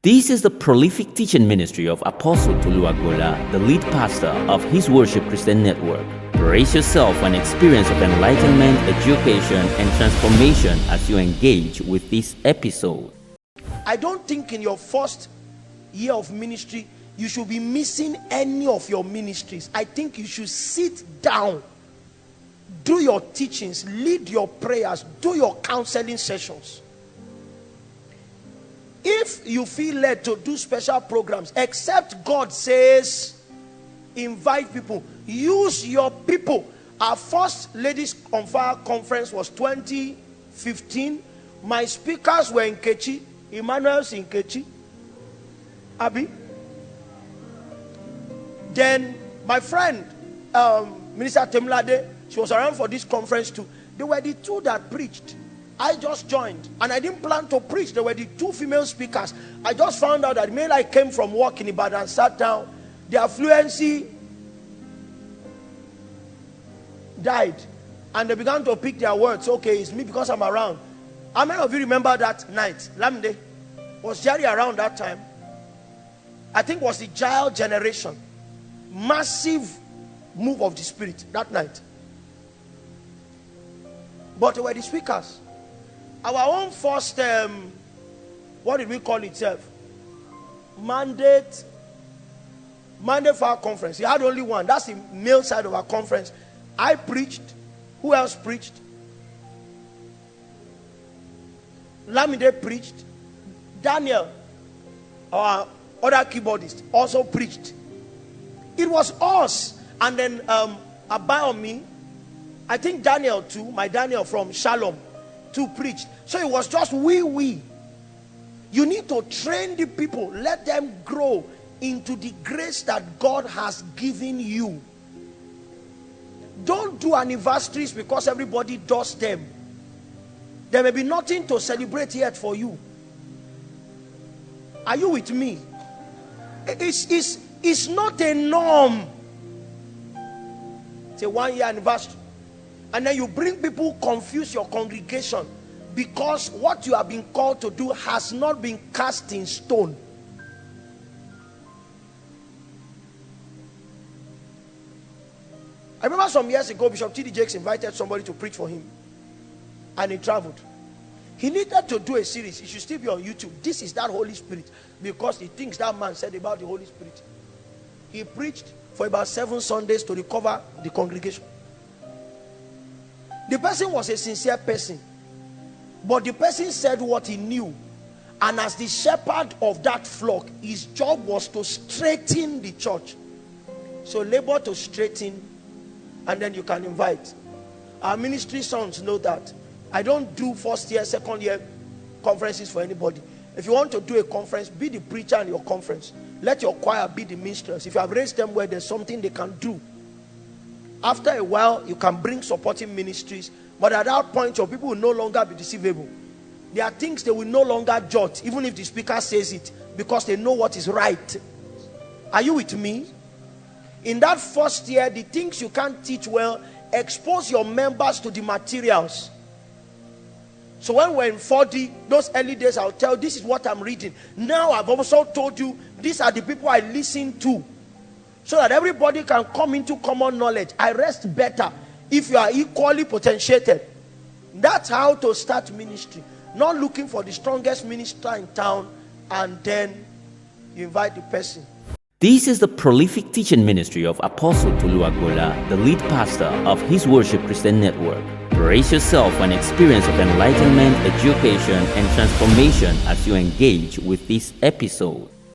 This is the prolific teaching ministry of Apostle Tolu Agboola, the lead pastor of His Worship Christian Network. Brace yourself for an experience of enlightenment, education, and transformation as you engage with this episode. I don't think in your first year of ministry, you should be missing any of your ministries. I think you should sit down, do your teachings, lead your prayers, do your counseling sessions. If you feel led to do special programs, except God says, invite people, use your people. Our first Ladies on Fire conference was 2015. My speakers were in Kechi, Emmanuel's in Kechi, Abi. Then my friend, Minister Temlade, she was around for this conference too. They were the two that preached. I just joined and I didn't plan to preach. There were the two female speakers. I just found out that the I came from work in Ibadan and sat down. Their fluency died and they began to pick their words. Okay, it's me because I'm around. How many of you remember that night? Lamde was Jerry around that time? I think it was the child generation. Massive move of the spirit that night. But they were the speakers. Our own first, what did we call itself? Mandate for our conference. We had only one. That's the male side of our conference. I preached. Who else preached? Lamide preached. Daniel, our other keyboardist, also preached. It was us. And then Abayomi, I think Daniel too, my Daniel from Shalom, to preach. So it was just we. You need to train the people, let them grow into the grace that God has given you. Don't do anniversaries because everybody does them. There may be nothing to celebrate yet for you. Are you with me? It's not a norm. It's a 1 year anniversary. And then you bring people, confuse your congregation because what you have been called to do has not been cast in stone. I remember some years ago, Bishop T.D. Jakes invited somebody to preach for him. And he traveled. He needed to do a series. It should still be on YouTube. This is that Holy Spirit. Because the things that man said about the Holy Spirit. He preached for about 7 Sundays to recover the congregation. The person was a sincere person, but the person said what he knew, and as the shepherd of that flock, his job was to straighten the church. So labor to straighten, and then you can invite. Our ministry sons know that. I don't do first year, second year conferences for anybody. If you want to do a conference, be the preacher in your conference. Let your choir be the minstrels. If you have raised them where there's something they can do, after a while, you can bring supporting ministries. But at that point, your people will no longer be deceivable. There are things they will no longer judge, even if the speaker says it, because they know what is right. Are you with me? In that first year, the things you can't teach well, expose your members to the materials. So when we're in 40, those early days, I'll tell this is what I'm reading. Now I've also told you, these are the people I listen to. So that everybody can come into common knowledge. I rest better if you are equally potentiated. That's how to start ministry. Not looking for the strongest minister in town and then you invite the person. This is the prolific teaching ministry of Apostle Tolu Agboola, the lead pastor of His Worship Christian Network. Brace yourself for an experience of enlightenment, education, and transformation as you engage with this episode.